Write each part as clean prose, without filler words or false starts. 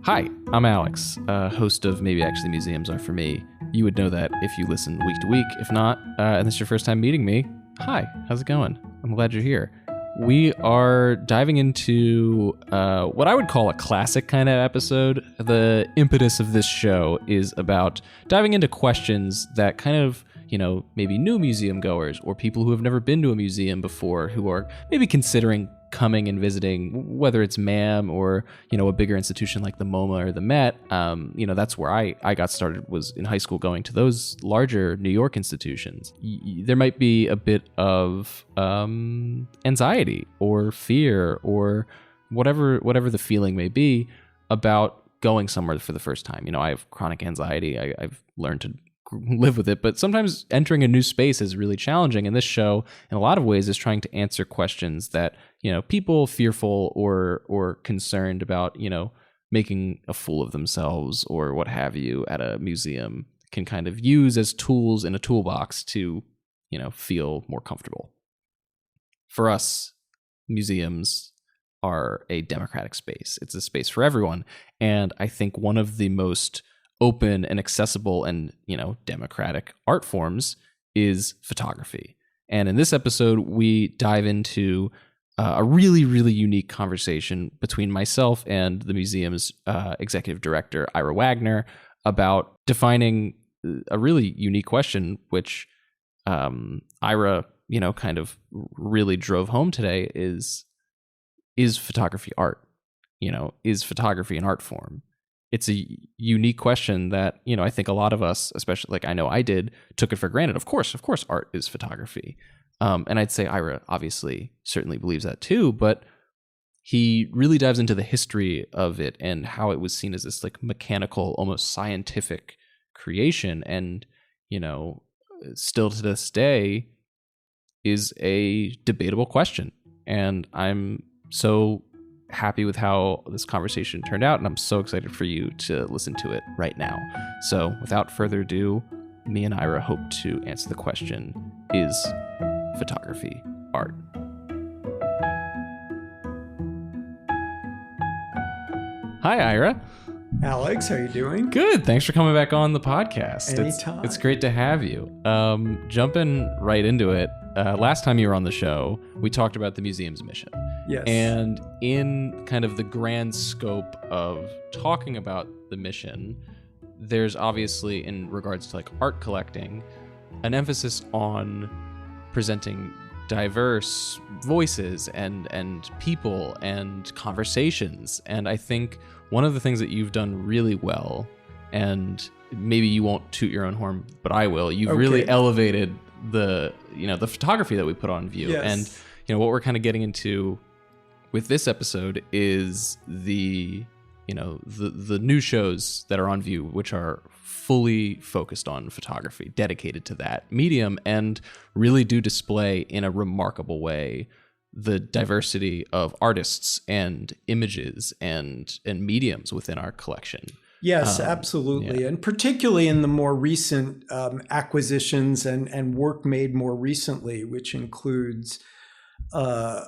Hi, I'm Alex, host of Maybe Actually Museums Are For Me. You would know that if you listen week to week. If not, and this is your first time meeting me, hi, how's it going? I'm glad you're here. We are diving into what I would call a classic kind of episode. The impetus of this show is about diving into questions that kind of, maybe new museum goers or people who have never been to a museum before who are maybe considering coming and visiting, whether it's MAM or, a bigger institution like the MoMA or the Met. That's where I got started, was in high school going to those larger New York institutions. There might be a bit of anxiety or fear or whatever the feeling may be about going somewhere for the first time. I have chronic anxiety. I've learned to live with it, but sometimes entering a new space is really challenging. And this show, in a lot of ways, is trying to answer questions that, people fearful or concerned about, making a fool of themselves or what have you at a museum can kind of use as tools in a toolbox to, feel more comfortable. For us, museums are a democratic space. It's a space for everyone. And I think one of the most open and accessible and, democratic art forms is photography. And in this episode, we dive into a really, really unique conversation between myself and the museum's executive director, Ira Wagner, about defining a really unique question, which Ira, kind of really drove home today is photography art? Is photography an art form? It's a unique question that, I think a lot of us, especially like I know I did, took it for granted. Of course, art is photography. And I'd say Ira obviously certainly believes that too, but he really dives into the history of it and how it was seen as this like mechanical, almost scientific creation. And, still to this day is a debatable question. And I'm so happy with how this conversation turned out, and I'm so excited for you to listen to it right now. So without further ado, me and Ira hope to answer the question, is photography art? Hi, Ira. Alex, how are you doing? Good. Thanks for coming back on the podcast. Anytime. It's great to have you. Jumping right into it, last time you were on the show, we talked about the museum's mission. Yes. And in kind of the grand scope of talking about the mission, there's obviously, in regards to like art collecting, an emphasis on presenting diverse voices and people and conversations. And I think one of the things that you've done really well, and maybe you won't toot your own horn, but I will, you've really elevated the photography that we put on view. Yes. And what we're kind of getting into with this episode is the new shows that are on view, which are fully focused on photography, dedicated to that medium, and really do display in a remarkable way the diversity of artists and images and mediums within our collection. Yes, absolutely. Yeah. And particularly in the more recent acquisitions and work made more recently, which includes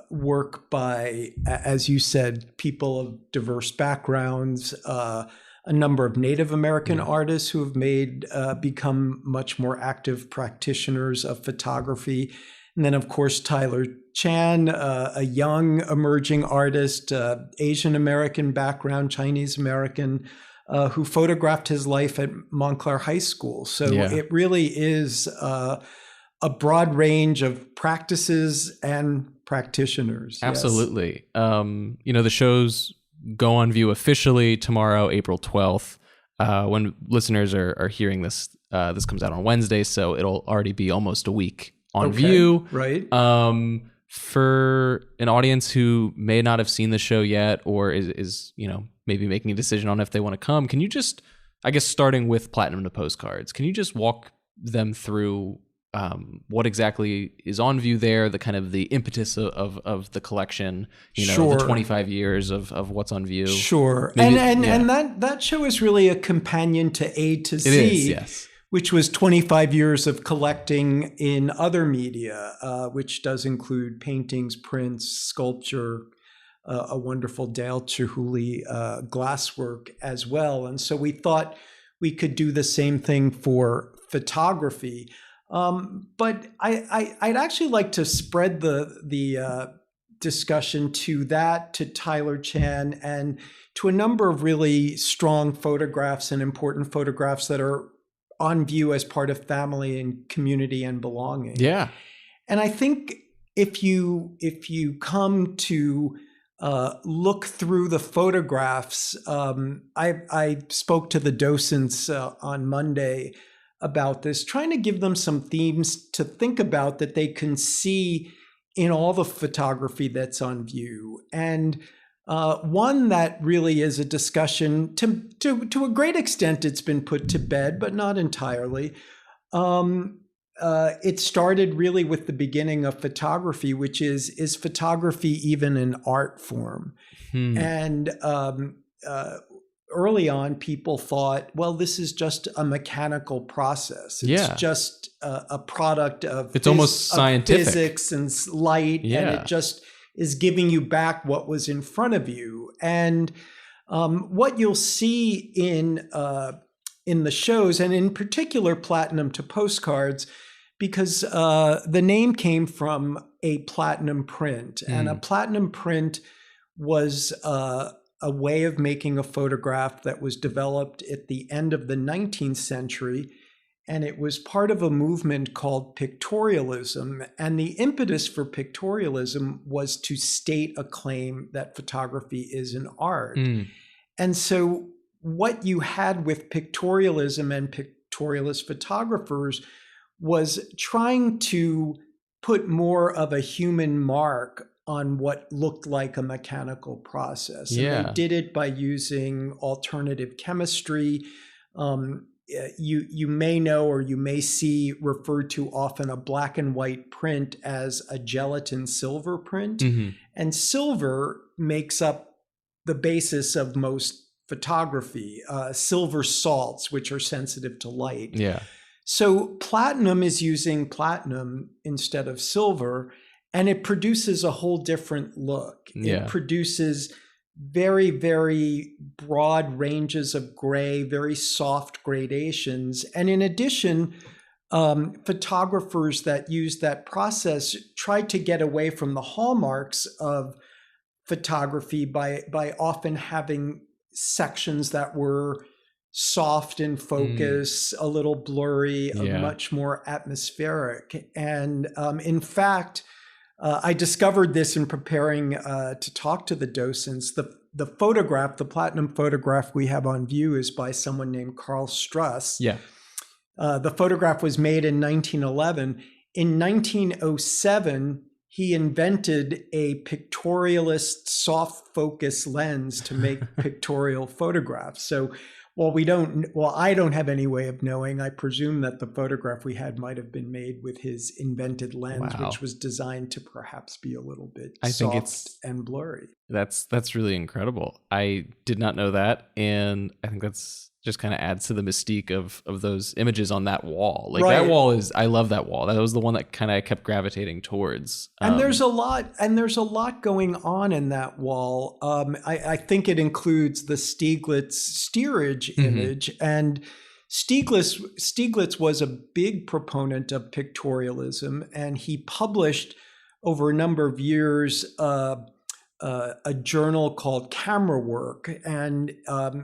work by, as you said, people of diverse backgrounds, a number of Native American artists who have become much more active practitioners of photography. And then, of course, Tyler Chan, a young emerging artist, Asian American background, Chinese American, who photographed his life at Montclair High School. So it really is a broad range of practices and practitioners. Absolutely. Yes. The shows go on view officially tomorrow, April 12th. When listeners are hearing this, this comes out on Wednesday, so it'll already be almost a week on view. Right. For an audience who may not have seen the show yet, or is maybe making a decision on if they want to come, can you just, I guess starting with Platinum to Postcards, can you just walk them through what exactly is on view there, the kind of the impetus of the collection, the 25 years of what's on view? Sure. Maybe, and that show is really a companion to A to Z. It is, yes. Which was 25 years of collecting in other media, which does include paintings, prints, sculpture, a wonderful Dale Chihuly glasswork as well. And so we thought we could do the same thing for photography. But I'd actually like to spread the discussion to Tyler Chan, and to a number of really strong photographs and important photographs that are on view as part of family and community and belonging. Yeah. And I think if you come to look through the photographs, I spoke to the docents on Monday about this, trying to give them some themes to think about that they can see in all the photography that's on view. And one that really is a discussion, to a great extent, it's been put to bed, but not entirely. It started really with the beginning of photography, which is photography even an art form? And early on, people thought, well, this is just a mechanical process. It's just a product of it's almost scientific, physics and light, and it just is giving you back what was in front of you. And what you'll see in the shows, and in particular Platinum to Postcards, because the name came from a platinum print, and a platinum print was a way of making a photograph that was developed at the end of the 19th century. And it was part of a movement called Pictorialism. And the impetus for Pictorialism was to state a claim that photography is an art. And so what you had with Pictorialism and pictorialist photographers was trying to put more of a human mark on what looked like a mechanical process. And they did it by using alternative chemistry. You may know, or you may see referred to often, a black and white print as a gelatin silver print. And silver makes up the basis of most photography, silver salts, which are sensitive to light. So platinum is using platinum instead of silver, and it produces a whole different look. It produces very, very broad ranges of gray, very soft gradations. And in addition, photographers that used that process tried to get away from the hallmarks of photography by often having sections that were soft in focus, a little blurry, much more atmospheric. And in fact, I discovered this in preparing to talk to the docents. The photograph, the platinum photograph we have on view, is by someone named Carl Struss. The photograph was made in 1911. In 1907, he invented a pictorialist soft focus lens to make pictorial photographs. So I don't have any way of knowing. I presume that the photograph we had might have been made with his invented lens, which was designed to perhaps be a little bit soft and blurry. That's really incredible. I did not know that, and I think that's just kind of adds to the mystique of those images on that wall. Like that wall I love that wall. That was the one that kind of kept gravitating towards. And there's a lot going on in that wall. I think it includes the Stieglitz steerage image, and Stieglitz was a big proponent of pictorialism, and he published over a number of years a journal called Camera Work, and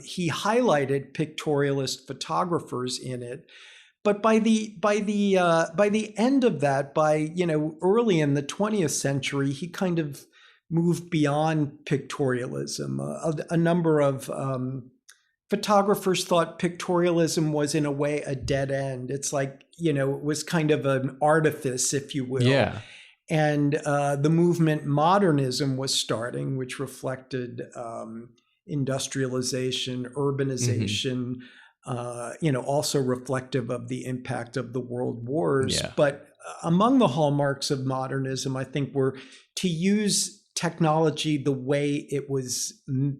he highlighted pictorialist photographers in it. But by the end of that, early in the 20th century, he kind of moved beyond pictorialism. A number of photographers thought pictorialism was in a way a dead end. It's like, it was kind of an artifice, if you will. And the movement modernism was starting, which reflected industrialization, urbanization, also reflective of the impact of the world wars. But among the hallmarks of modernism, I think, were to use technology the way it was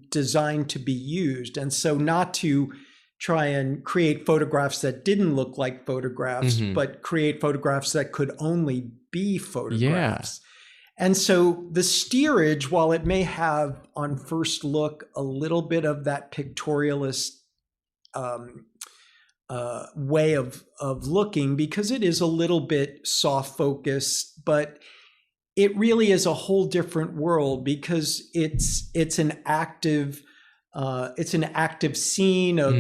designed to be used. And so not to try and create photographs that didn't look like photographs, but create photographs that could only be photographs. And so the steerage, while it may have on first look a little bit of that pictorialist way of looking, because it is a little bit soft focused, but it really is a whole different world, because it's an active scene of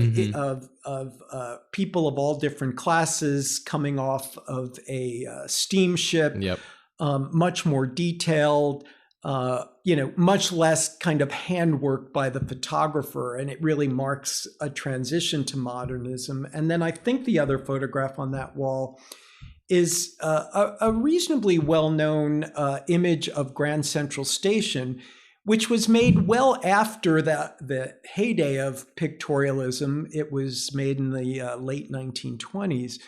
people of all different classes coming off of a steamship. Yep. Much more detailed, much less kind of handwork by the photographer, and it really marks a transition to modernism. And then I think the other photograph on that wall is a reasonably well-known image of Grand Central Station, which was made well after the heyday of pictorialism. It was made in the late 1920s.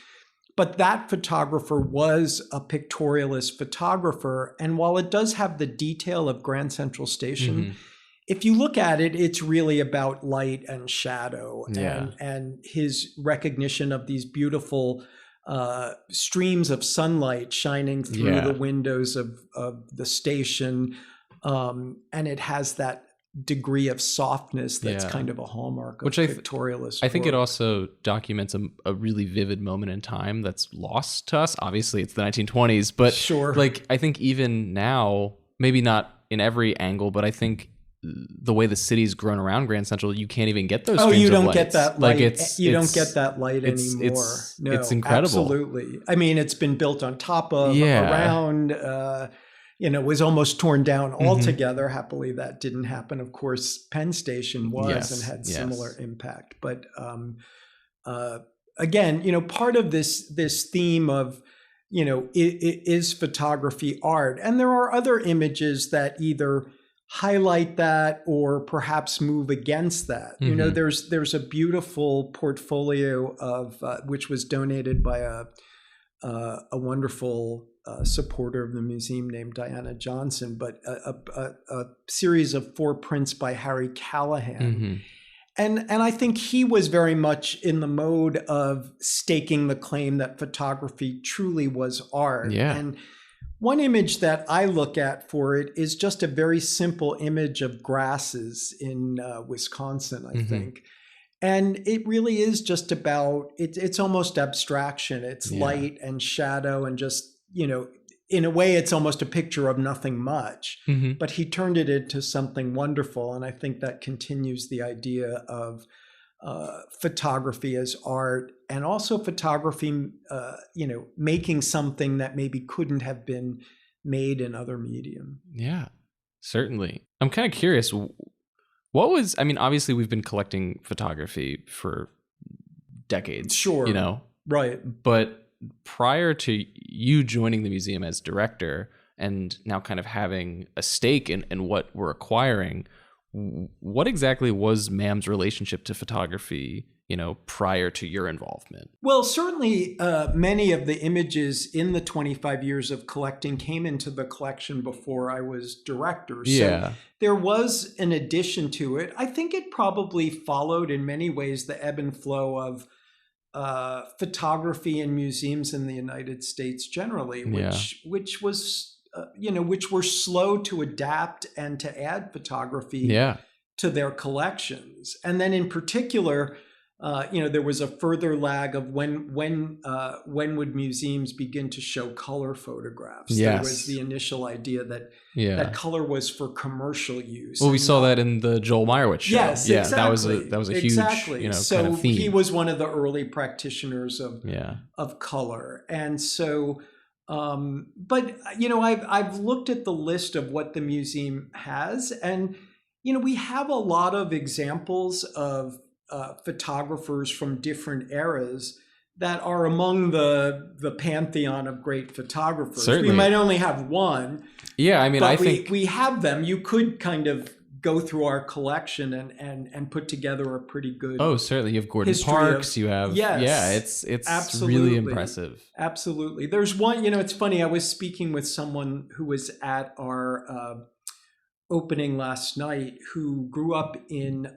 But that photographer was a pictorialist photographer. And while it does have the detail of Grand Central Station, if you look at it, it's really about light and shadow and his recognition of these beautiful streams of sunlight shining through the windows of the station. And it has that degree of softness that's kind of a hallmark of pictorialist I think work. it also documents a really vivid moment in time that's lost to us. Obviously, it's the 1920s, but like I think even now, maybe not in every angle, but I think the way the city's grown around Grand Central, you can't even get those. You don't of get that light. Like don't get that light anymore. It's incredible. Absolutely. I mean, it's been built on top of, around. Was almost torn down altogether. Happily, that didn't happen. Of course, Penn Station was and had similar impact. But again, part of this theme of, is photography art? And there are other images that either highlight that or perhaps move against that. There's a beautiful portfolio of which was donated by a wonderful supporter of the museum named Diana Johnson, but a series of 4 prints by Harry Callahan. And I think he was very much in the mode of staking the claim that photography truly was art. And one image that I look at for it is just a very simple image of grasses in Wisconsin, I think. And it really is just about, it's almost abstraction. It's light and shadow and just, in a way, it's almost a picture of nothing much. But he turned it into something wonderful. And I think that continues the idea of photography as art, and also photography, making something that maybe couldn't have been made in other medium. Yeah, certainly. I'm kind of curious. Obviously we've been collecting photography for decades. Sure. Right. But prior to you joining the museum as director and now kind of having a stake in what we're acquiring, what exactly was MAM's relationship to photography, prior to your involvement? Well, certainly many of the images in the 25 years of collecting came into the collection before I was director. So there was an addition to it. I think it probably followed in many ways the ebb and flow of photography in museums in the United States generally, which was, which were slow to adapt and to add photography to their collections. And then in particular, there was a further lag of when would museums begin to show color photographs? There was the initial idea that that color was for commercial use. Well, we saw that in the Joel Meyerowitz show. Yes, exactly. That was a huge, so kind of theme. He was one of the early practitioners of color, and so. But I've looked at the list of what the museum has, and we have a lot of examples of photographers from different eras that are among the pantheon of great photographers. Certainly. We might only have one. Yeah, I think we have them. You could kind of go through our collection and put together a pretty good. Oh, certainly. You have Gordon Parks. You have it's really impressive. Absolutely. There's one. It's funny. I was speaking with someone who was at our opening last night who grew up in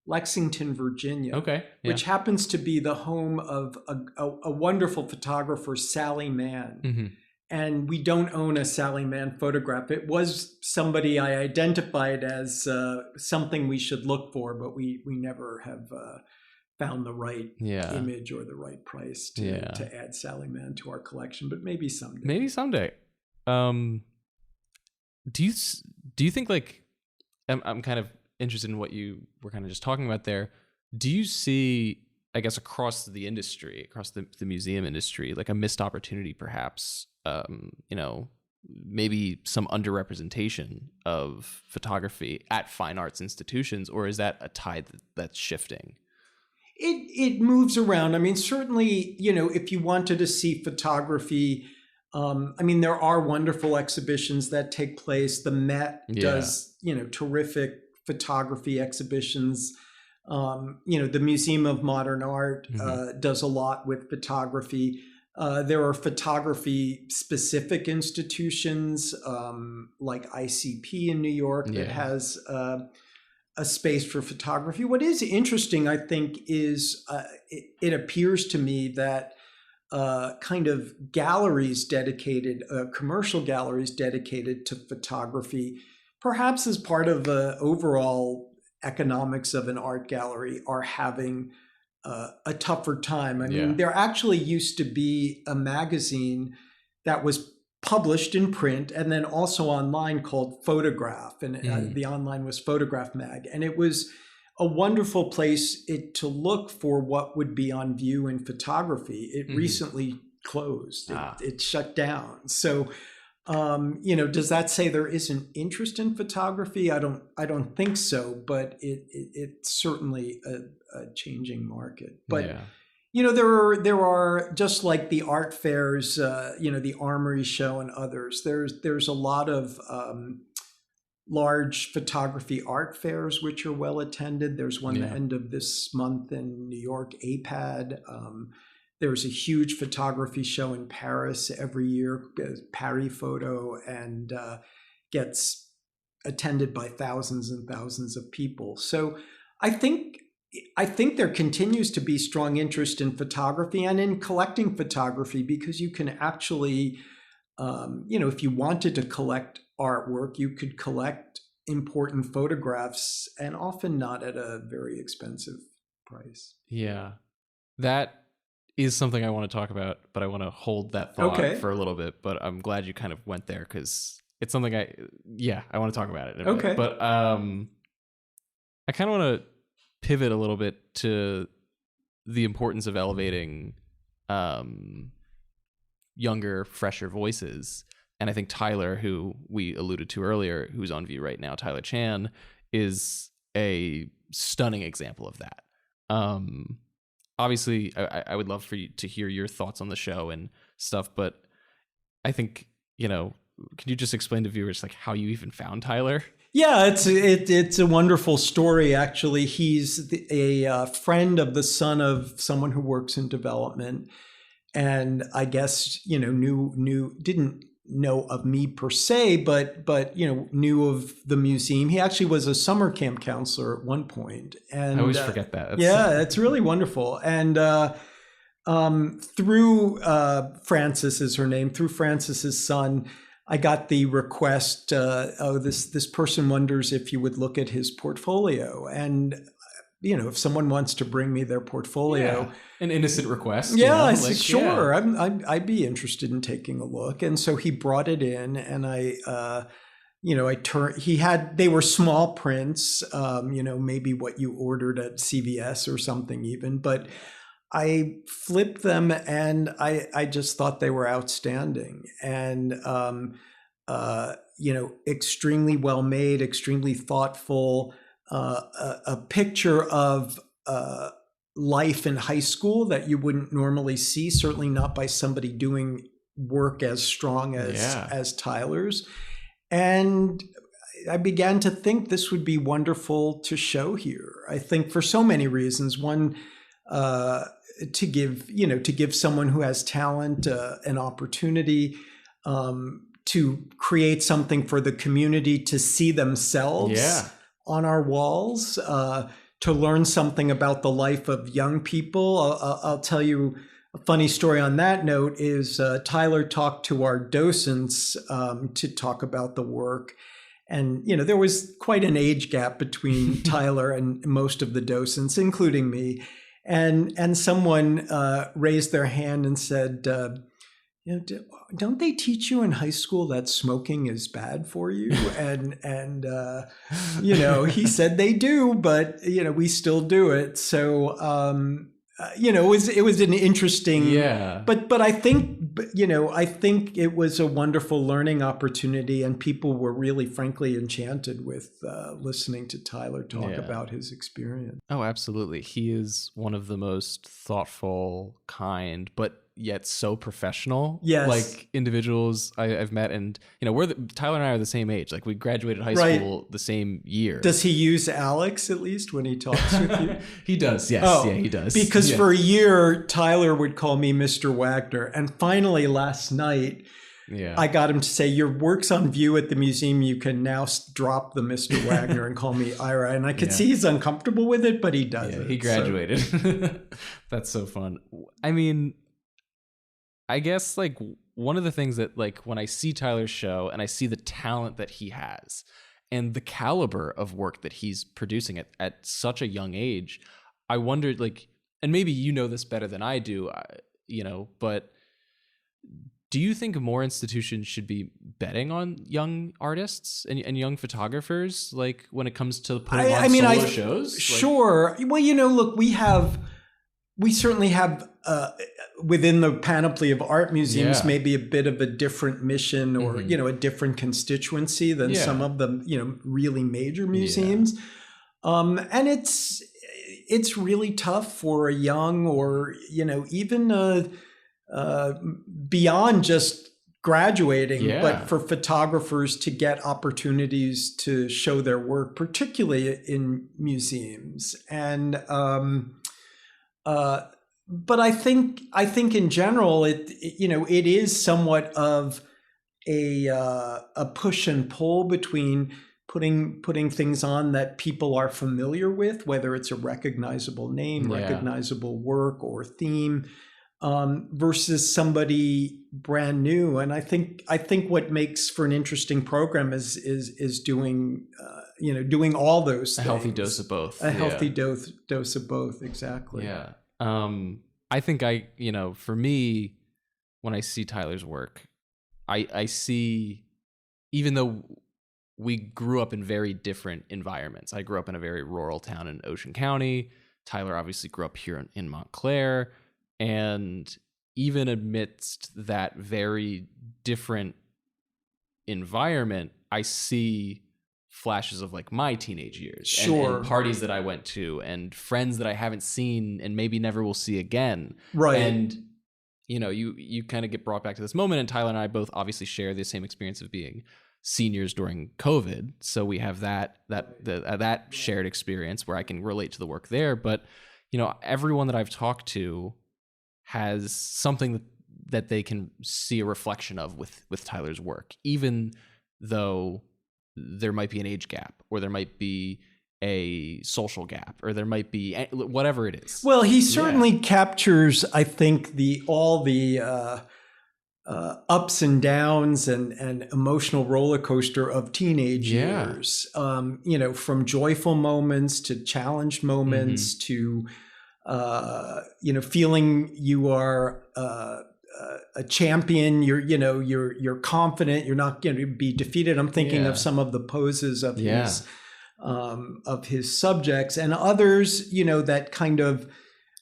Lexington, Virginia, which happens to be the home of a wonderful photographer, Sally Mann. and we don't own a Sally Mann photograph. It was somebody I identified as something we should look for, but we never have found the right image or the right price to add Sally Mann to our collection. But maybe someday. Maybe someday. Do you think, like, I'm kind of interested in what you were kind of just talking about there. Do you see, I guess, across the industry, across the museum industry, like a missed opportunity, perhaps, maybe some underrepresentation of photography at fine arts institutions, or is that a tide that's shifting? It moves around. I mean, certainly, if you wanted to see photography, there are wonderful exhibitions that take place. The Met does, terrific photography exhibitions. The Museum of Modern Art does a lot with photography. There are photography specific institutions like ICP in New York that has a space for photography. What is interesting, I think, is it appears to me that kind of galleries dedicated, commercial galleries dedicated to photography, perhaps as part of the overall economics of an art gallery, are having a tougher time. I mean, there actually used to be a magazine that was published in print and then also online called Photograph, and the online was Photograph Mag, and it was a wonderful place to look for what would be on view in photography. It recently closed. It shut down. So, does that say there isn't interest in photography? I don't think so, but it's certainly a changing market. But there are just like the art fairs, the Armory Show and others. There's a lot of large photography art fairs which are well attended. There's one the end of this month in New York, APAD. There's a huge photography show in Paris every year, Paris Photo, and gets attended by thousands and thousands of people. So I think there continues to be strong interest in photography and in collecting photography, because you can actually, if you wanted to collect artwork, you could collect important photographs, and often not at a very expensive price. Yeah, that is something I want to talk about, but I want to hold that thought for a little bit. But I'm glad you kind of went there, because it's something I want to talk about it in a bit. But I kind of want to pivot a little bit to the importance of elevating younger, fresher voices. And I think Tyler, who we alluded to earlier, who's on view right now, Tyler Chan, is a stunning example of that. Obviously, I would love for you to hear your thoughts on the show and stuff, but I think, can you just explain to viewers like how you even found Tyler? Yeah, it's a wonderful story, actually. He's a friend of the son of someone who works in development, and I guess didn't know of me per se, but knew of the museum. He actually was a summer camp counselor at one point, and I always forget that. It's really wonderful. And through Frances is her name, through Frances's son, I got the request. This person wonders if you would look at his portfolio, and if someone wants to bring me their porportfolio, an innocent request. I said, sure, I'd be interested in taking a look. And so he brought it in, and they were small prints, maybe what you ordered at CVS or something even, but I flipped them and I just thought they were outstanding. And, extremely well made, extremely thoughtful, a picture of life in high school that you wouldn't normally see, certainly not by somebody doing work as strong as Tyler's. And I began to think this would be wonderful to show here. I think for so many reasons. One, to give someone who has talent an opportunity to create something for the community to see themselves on our walls, to learn something about the life of young people. I'll tell you a funny story on that note is Tyler talked to our docents to talk about the work. And, there was quite an age gap between Tyler and most of the docents, including me. And someone raised their hand and said, don't they teach you in high school that smoking is bad for you? And he said they do, but, we still do it. So, it was an interesting, but I think, I think it was a wonderful learning opportunity, and people were really, frankly, enchanted with listening to Tyler talk about his experience. Oh, absolutely. He is one of the most thoughtful, kind, but yet so professional, individuals I've met. And Tyler and I are the same age. Like, we graduated high school the same year. Does he use Alex at least when he talks with you? He does, yes. He does. Because for a year Tyler would call me Mr. Wagner, and finally last night I got him to say, your work's on view at the museum, you can now drop the Mr. Wagner and call me Ira. And I could see he's uncomfortable with it, but he does it. He graduated. So. That's so fun. I mean, I guess one of the things that when I see Tyler's show and I see the talent that he has and the caliber of work that he's producing at such a young age, I wondered and maybe you know this better than I do, but do you think more institutions should be betting on young artists and young photographers, when it comes to putting on solo shows? Sure. Well, look, we certainly have within the panoply of art museums maybe a bit of a different mission or a different constituency than some of the really major museums, and it's really tough for a young or even beyond just graduating, but for photographers to get opportunities to show their work, particularly in museums. And but I think in general it is somewhat of a push and pull between putting things on that people are familiar with, whether it's a recognizable name, recognizable work or theme, versus somebody brand new. And I think what makes for an interesting program is doing doing all those things. A healthy dose of both. A healthy dose of both, exactly. Yeah. I think for me, when I see Tyler's work, I see, even though we grew up in very different environments. I grew up in a very rural town in Ocean County. Tyler obviously grew up here in Montclair. And even amidst that very different environment, I see flashes of my teenage years and parties that I went to and friends that I haven't seen and maybe never will see again. Right. And, you kind of get brought back to this moment, and Tyler and I both obviously share the same experience of being seniors during COVID. So we have that shared experience where I can relate to the work there. But, everyone that I've talked to has something that they can see a reflection of with Tyler's work, even though there might be an age gap, or there might be a social gap, or there might be whatever it is. Well, he certainly captures, I think, all the ups and downs and emotional roller coaster of teenage years. From joyful moments to challenged moments to feeling you are a champion. You're confident. You're not going to be defeated. I'm thinking of some of the poses of his subjects, and others, that kind of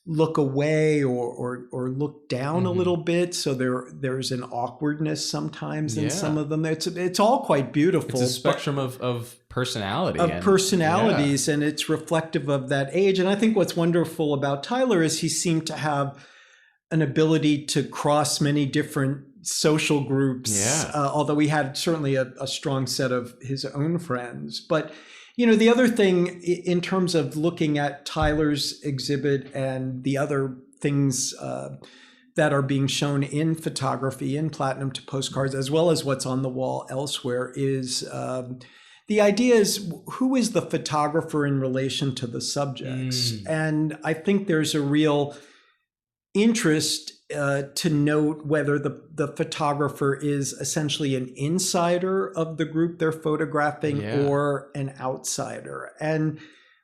look away or look down a little bit. So there's an awkwardness sometimes in some of them. It's all quite beautiful. It's a spectrum of personality. Personalities, and it's reflective of that age. And I think what's wonderful about Tyler is he seemed to have an ability to cross many different social groups, although he had certainly a strong set of his own friends. But the other thing in terms of looking at Tyler's exhibit and the other things that are being shown in photography, in Platinum to Postcards, as well as what's on the wall elsewhere, is the idea is, who is the photographer in relation to the subjects? And I think there's a real interest to note whether the photographer is essentially an insider of the group they're photographing or an outsider. And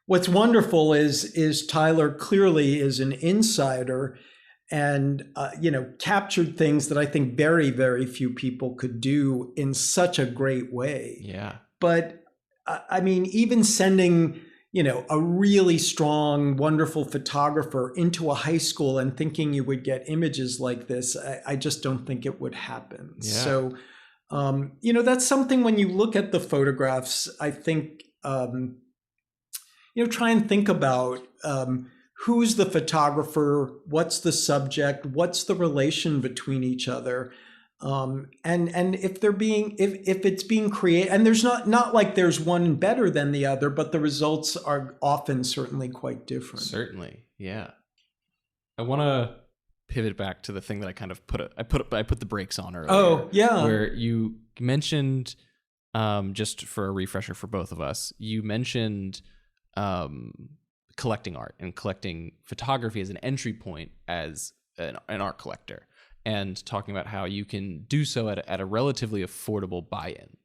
what's wonderful is Tyler clearly is an insider and, captured things that I think very, very few people could do in such a great way. Yeah. But I mean, even sending, a really strong, wonderful photographer into a high school and thinking you would get images like this, I just don't think it would happen. Yeah. So, that's something when you look at the photographs, I think, try and think about who's the photographer, what's the subject, what's the relation between each other. And if it's being created, and there's not like there's one better than the other, but the results are often certainly quite different. Certainly. Yeah. I want to pivot back to the thing that I kind of I put the brakes on earlier. Oh, yeah. Where you mentioned, just for a refresher for both of us, you mentioned, collecting art and collecting photography as an entry point as an art collector, and talking about how you can do so at a relatively affordable buy-in.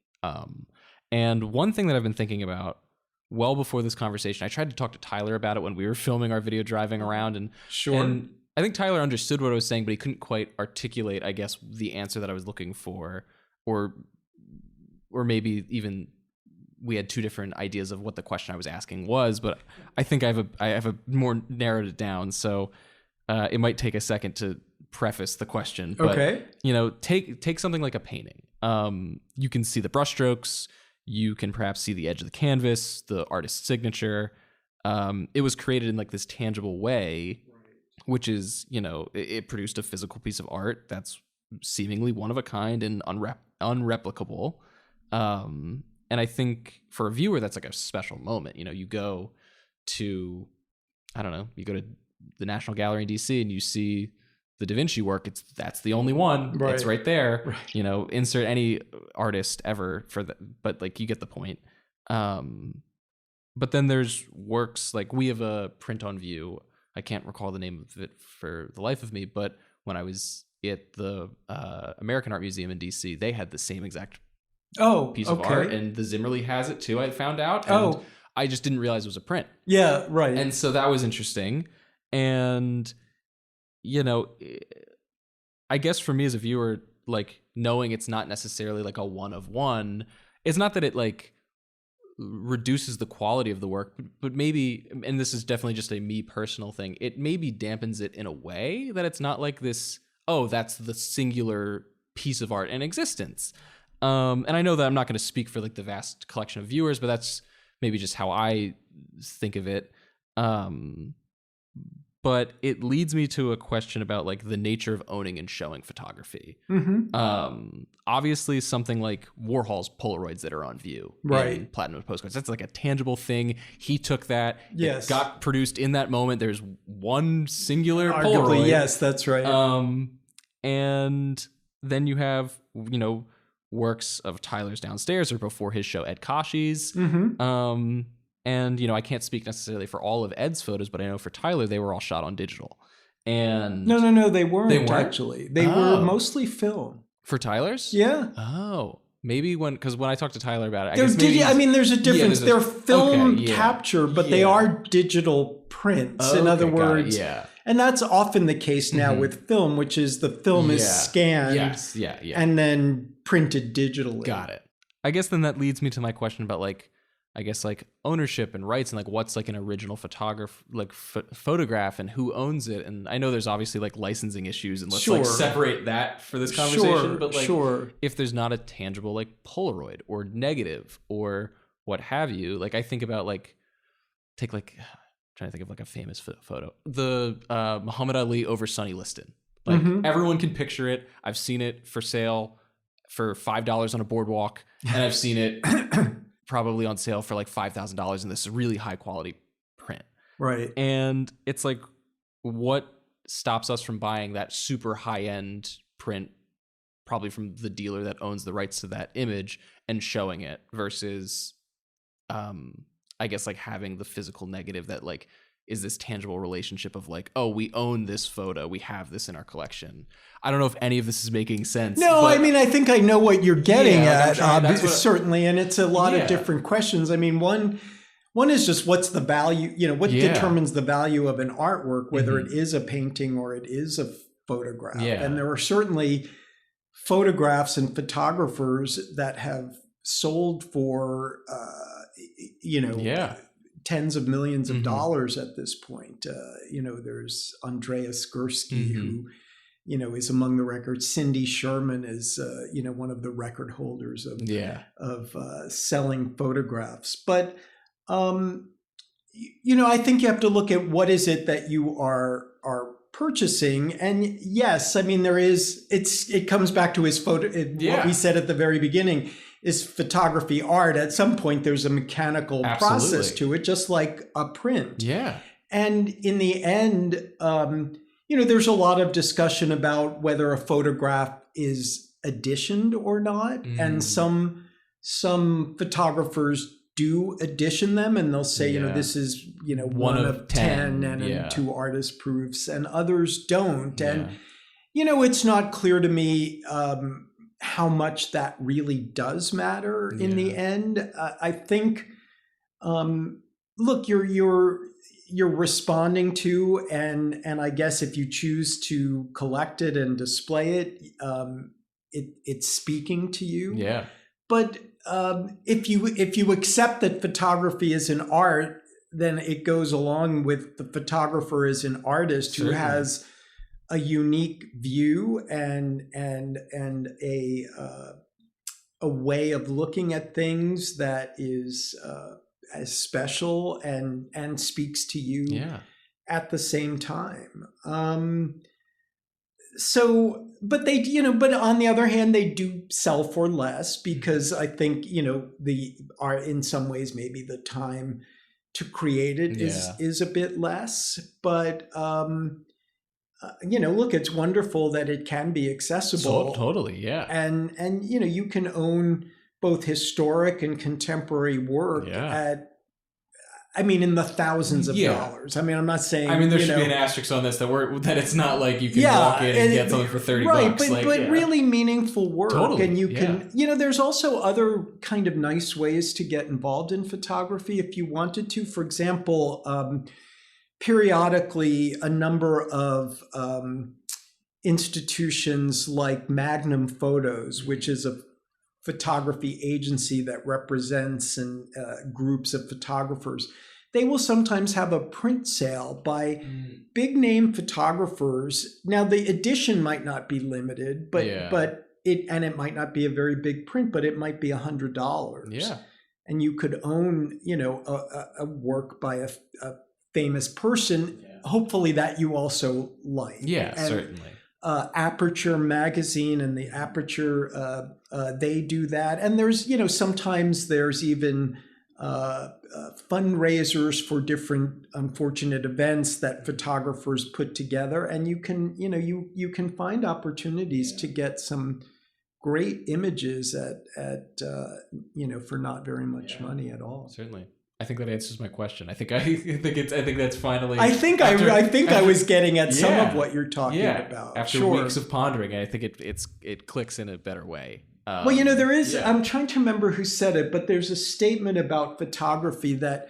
And one thing that I've been thinking about well before this conversation, I tried to talk to Tyler about it when we were filming our video driving around, and I think Tyler understood what I was saying, but he couldn't quite articulate, I guess, the answer that I was looking for, or maybe even we had two different ideas of what the question I was asking was. But I think I have a more narrowed it down, so it might take a second to preface the question. But, okay. Take something like a painting. You can see the brushstrokes. You can perhaps see the edge of the canvas, the artist's signature. It was created in like this tangible way, which is, it produced a physical piece of art that's seemingly one of a kind and unreplicable. And I think for a viewer, that's like a special moment. You go to, you go to the National Gallery in DC and you see the Da Vinci work. That's the only one. Right. It's right there. Right. Insert any artist ever for that, but like you get the point. But then there's works like we have a print on view. I can't recall the name of it for the life of me, but when I was at the American Art Museum in DC, they had the same exact piece of art, and the Zimmerli has it too, I found out. And I just didn't realize it was a print. Yeah, right. And so that was interesting. And, I guess for me as a viewer, like knowing it's not necessarily like a one of one, it's not that it like reduces the quality of the work, but maybe, and this is definitely just a me personal thing, it maybe dampens it in a way that it's not like this, that's the singular piece of art in existence. And I know that I'm not going to speak for like the vast collection of viewers, but that's maybe just how I think of it. But it leads me to a question about like the nature of owning and showing photography. Mm-hmm. Obviously something like Warhol's Polaroids that are on view, right? Platinum postcards. That's like a tangible thing. He took that. Yes. It got produced in that moment. There's one singular Arguably, Polaroid. yes, that's right. And then you have, works of Tyler's downstairs or before his show, Ed Kashi's. Mm-hmm. And, I can't speak necessarily for all of Ed's photos, but I know for Tyler, they were all shot on digital. And No, they weren't actually. They were mostly film. For Tyler's? Yeah. Oh, maybe because when I talked to Tyler about it, there's a difference. They're film capture, but they are digital prints. In other words, and that's often the case now with film, which is the film is scanned and then printed digitally. Got it. I guess then that leads me to my question about like, ownership and rights and like what's like an original photograph and who owns it. And I know there's obviously like licensing issues and let's like separate that for this conversation. But like if there's not a tangible like Polaroid or negative or what have you, like I think about like trying to think of like a famous photo, the Muhammad Ali over Sonny Liston. Like everyone can picture it. I've seen it for sale for $5 on a boardwalk, and I've seen it probably on sale for like $5,000 in this really high quality print. Right. And it's like, what stops us from buying that super high end print, probably from the dealer that owns the rights to that image and showing it versus, I guess like having the physical negative that like is this tangible relationship of like, oh, we own this photo, we have this in our collection. I don't know if any of this is making sense. No, I mean, I think I know what you're getting at, certainly, and it's a lot of different questions. I mean, one is just what's the value, what determines the value of an artwork, whether it is a painting or it is a photograph. And there are certainly photographs and photographers that have sold for, tens of millions of dollars at this point. There's Andreas Gursky, who, is among the records. Cindy Sherman is, one of the record holders of selling photographs. But, I think you have to look at what is it that you are purchasing. And yes, I mean, it comes back to his photo, what we said at the very beginning. Is photography art? At some point, there's a mechanical process to it, just like a print. Yeah. And in the end, there's a lot of discussion about whether a photograph is editioned or not. And some photographers do edition them, and they'll say, this is, one of 10 and 2 artist proofs, and others don't. And, it's not clear to me how much that really does matter in the end. I think, look, you're responding to, and I guess if you choose to collect it and display it, it's speaking to you. Yeah. But if you accept that photography is an art, then it goes along with the photographer as an artist who has a unique view and a way of looking at things that is as special and speaks to you at the same time. But but on the other hand, they do sell for less because I think, are in some ways maybe the time to create it is a bit less, but look, it's wonderful that it can be accessible. Totally, yeah. And you can own both historic and contemporary work in the thousands of dollars. I mean, I'm not saying. I mean, there should be an asterisk on this that it's not like you can walk in and get something for $30. Right, but really meaningful work. Totally, and you can, there's also other kind of nice ways to get involved in photography if you wanted to. For example, periodically, a number of institutions like Magnum Photos, which is a photography agency that represents and groups of photographers, they will sometimes have a print sale by big name photographers. Now the edition might not be limited, but it might not be a very big print, but it might be $100. Yeah, and you could own a work by a famous person, hopefully that you also like. Yeah, and certainly. Aperture magazine and the Aperture, they do that. And there's, sometimes there's even fundraisers for different unfortunate events that photographers put together. And you can, you can find opportunities to get some great images at for not very much money at all. Certainly. I think that answers my question. I think that's finally. I think I was getting at some of what you're talking about. After weeks of pondering, I think it clicks in a better way. Well, there is. I'm trying to remember who said it, but there's a statement about photography that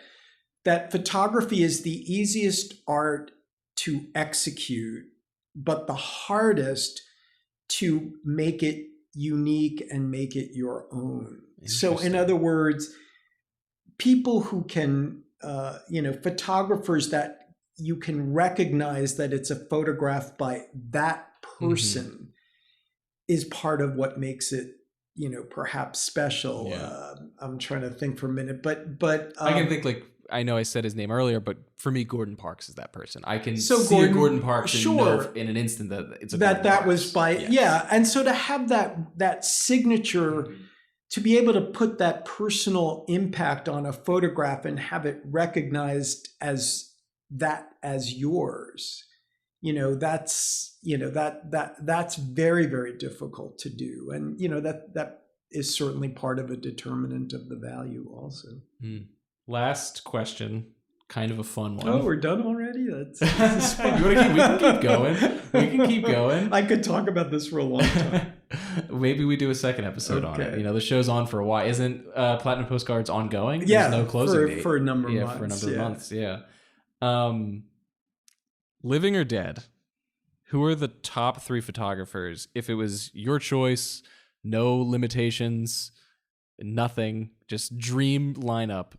photography is the easiest art to execute, but the hardest to make it unique and make it your own. So, in other words, people who can, photographers that you can recognize that it's a photograph by that person is part of what makes it, perhaps special. Yeah. I'm trying to think for a minute, but I can think I know I said his name earlier, but for me, Gordon Parks is that person. I can see Gordon Parks and know in an instant that it's a Gordon Parks. Was by, And so to have that signature, to be able to put that personal impact on a photograph and have it recognized as yours, that's very, very difficult to do. And, that is certainly part of a determinant of the value also. Last question, kind of a fun one. Oh, we're done already? That's fun. We can keep going. We can keep going. I could talk about this for a long time. Maybe we do a second episode on it. The show's on for a while. Isn't Platinum Postcards ongoing? Yeah, there's no closing date. For a number of months. For a number of months, yeah. Living or dead, who are the top 3 photographers? If it was your choice, no limitations, nothing, just dream lineup.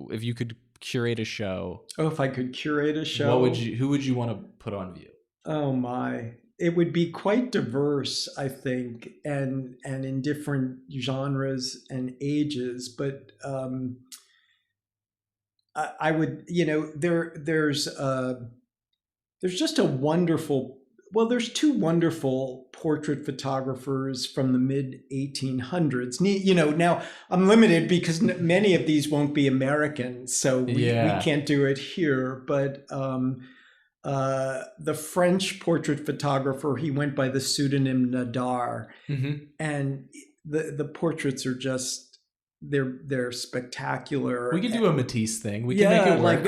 If you could curate a show. Oh, if I could curate a show, who would you want to put on view? Oh my. It would be quite diverse, I think, and in different genres and ages. But I would, there's just a wonderful. Well, there's 2 wonderful portrait photographers from the mid 1800s. Now I'm limited because many of these won't be American, so we can't do it here. But the French portrait photographer, he went by the pseudonym Nadar, and the portraits are just they're spectacular. We can do a Matisse thing. We can make it work.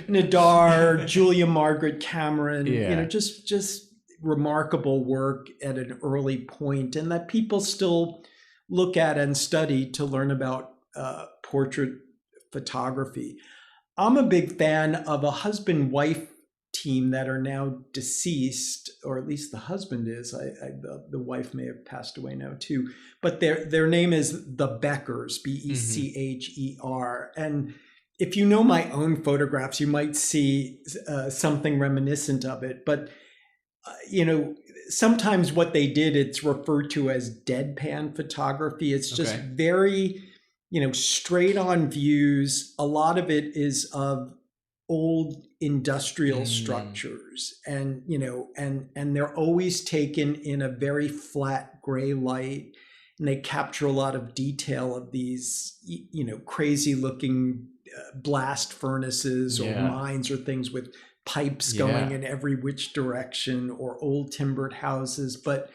Nadar, Julia Margaret Cameron, just remarkable work at an early point, and that people still look at and study to learn about portrait photography. I'm a big fan of a husband-wife team that are now deceased, or at least the husband is. The wife may have passed away now too, but their name is the Beckers, Becher. And if you know my own photographs, you might see something reminiscent of it. But sometimes what they did, it's referred to as deadpan photography. It's just very, straight on views. A lot of it is of old industrial structures, and they're always taken in a very flat gray light, and they capture a lot of detail of these crazy looking blast furnaces or mines or things with pipes going in every which direction, or old timbered houses. But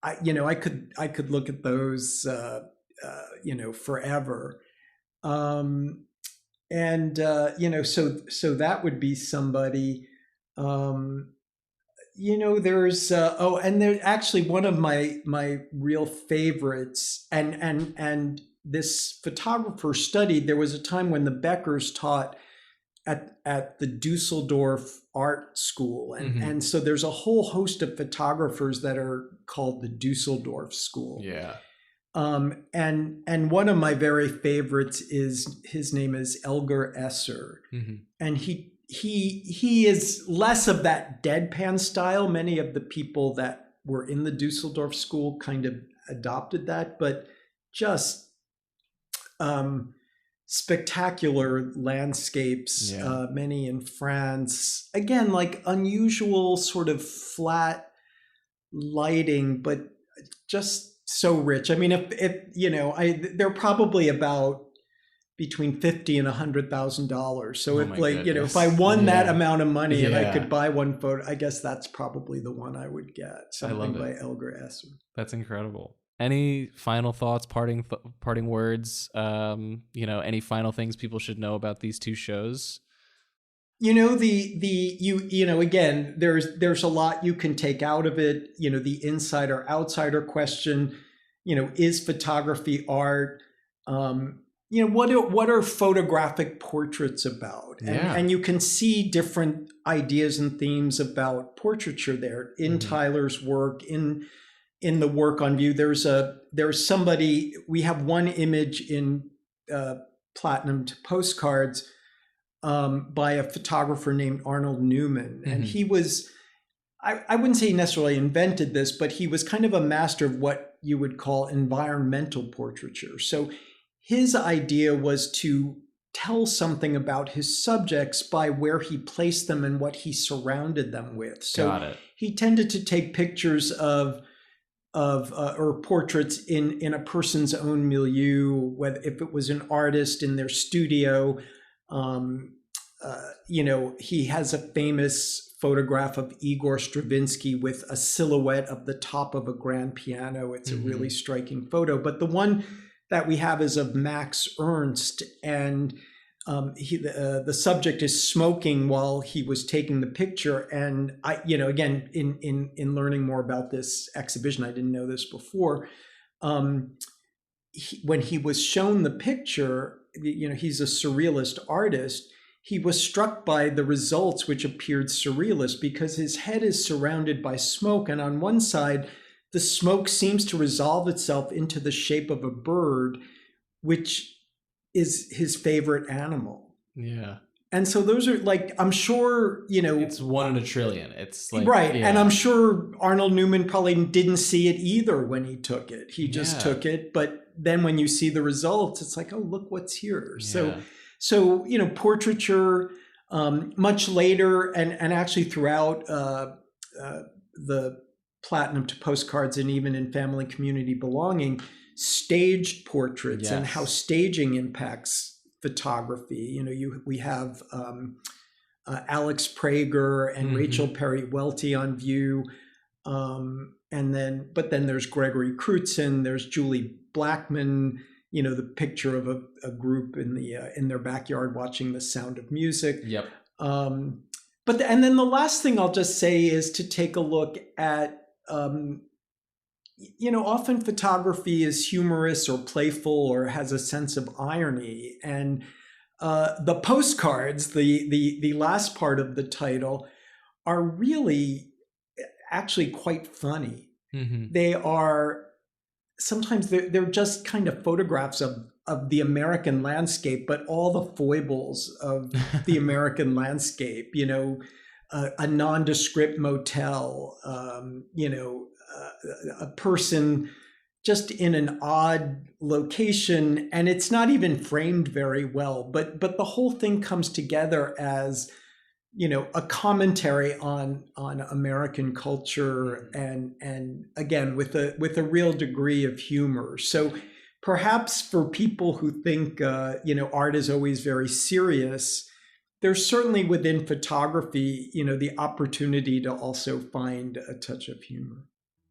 I could look at those forever. And so that would be somebody. There's and there's actually one of my real favorites, and this photographer studied. There was a time when the Beckers taught at the Dusseldorf Art School, and so there's a whole host of photographers that are called the Dusseldorf School. Yeah. And one of my very favorites is, his name is Elgar Esser, and he is less of that deadpan style. Many of the people that were in the Dusseldorf School kind of adopted that, but just spectacular landscapes, many in France. Again, like unusual sort of flat lighting, but just so rich. I mean, if they're probably about between $50,000 and $100,000. So if I won that amount of money and I could buy one photo, I guess that's probably the one I would get. Something by Elgar Esser. That's incredible. Any final thoughts, parting words? Any final things people should know about these 2 shows? Again, there's a lot you can take out of it. The insider outsider question, is photography art? What are photographic portraits about? And you can see different ideas and themes about portraiture there in Tyler's work, in the work on view. There's somebody, we have one image in Platinum Postcards by a photographer named Arnold Newman. And he was, I wouldn't say he necessarily invented this, but he was kind of a master of what you would call environmental portraiture. So his idea was to tell something about his subjects by where he placed them and what he surrounded them with. So he tended to take pictures of or portraits in a person's own milieu, whether if it was an artist in their studio. He has a famous photograph of Igor Stravinsky with a silhouette of the top of a grand piano. It's a really striking photo. But the one that we have is of Max Ernst, and the subject is smoking while he was taking the picture. And I, again, in learning more about this exhibition, I didn't know this before. When he was shown the picture, he's a surrealist artist. He was struck by the results, which appeared surrealist, because his head is surrounded by smoke. And on one side, the smoke seems to resolve itself into the shape of a bird, which is his favorite animal. Yeah. And so those are like, I'm sure, it's 1 in a trillion. It's like, right. Yeah. And I'm sure Arnold Newman probably didn't see it either when he took it. He just took it. But then when you see the results, it's like, oh, look what's here. Yeah. So, portraiture, much later, and actually throughout the Platinum to Postcards and even in Family Community Belonging, staged portraits and how staging impacts photography. We have Alex Prager and Rachel Perry Welty on view, but then there's Gregory Crutzen, there's Julie Blackman. The picture of a group in their backyard watching The Sound of Music. Yep. And then the last thing I'll just say is to take a look at. Often photography is humorous or playful or has a sense of irony, and the postcards, the last part of the title, are really actually quite funny. They are. Sometimes they're just kind of photographs of the American landscape, but all the foibles of the American landscape, a nondescript motel, a person just in an odd location, and it's not even framed very well, but the whole thing comes together as a commentary on American culture, and again with a real degree of humor. So perhaps for people who think art is always very serious, there's certainly within photography the opportunity to also find a touch of humor.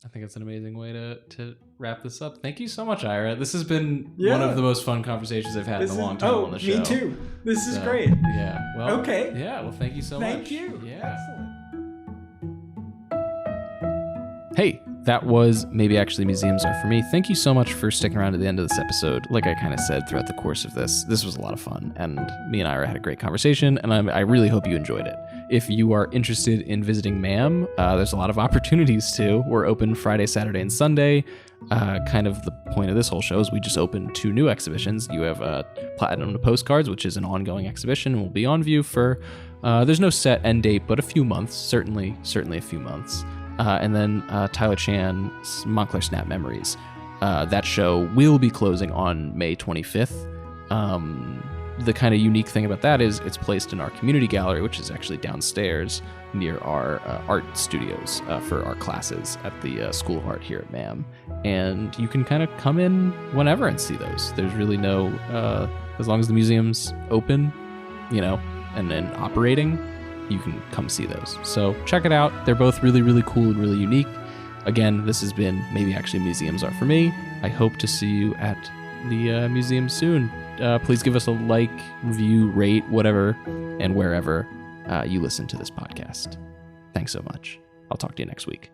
I think it's an amazing way to wrap this up. Thank you so much, Ira. This has been one of the most fun conversations I've had in a long time on the show. Me too. This is great. Yeah. Well, okay. Yeah. Well, thank you so much. Thank you. Yeah. Excellent. Hey, that was Maybe Actually Museums Are For Me. Thank you so much for sticking around to the end of this episode. Like I kind of said throughout the course of this was a lot of fun, and me and Ira had a great conversation, and I really hope you enjoyed it. If you are interested in visiting MAM, there's a lot of opportunities too. We're open Friday, Saturday, and Sunday. Kind of the point of this whole show is we just opened 2 new exhibitions. You have Platinum to Postcards, which is an ongoing exhibition and will be on view for, there's no set end date, but a few months, certainly a few months. And then Tyler Chan's Montclair Snap Memories. That show will be closing on May 25th. The kind of unique thing about that is it's placed in our community gallery, which is actually downstairs near our art studios for our classes at the School of Art here at MAM. And you can kind of come in whenever and see those. There's really no, as long as the museum's open, and then operating, you can come see those. So check it out. They're both really, really cool and really unique. Again, this has been Maybe Actually Museums Are For Me. I hope to see you at the museum soon. Please give us a like, review, rate, whatever, and wherever you listen to this podcast. Thanks so much. I'll talk to you next week.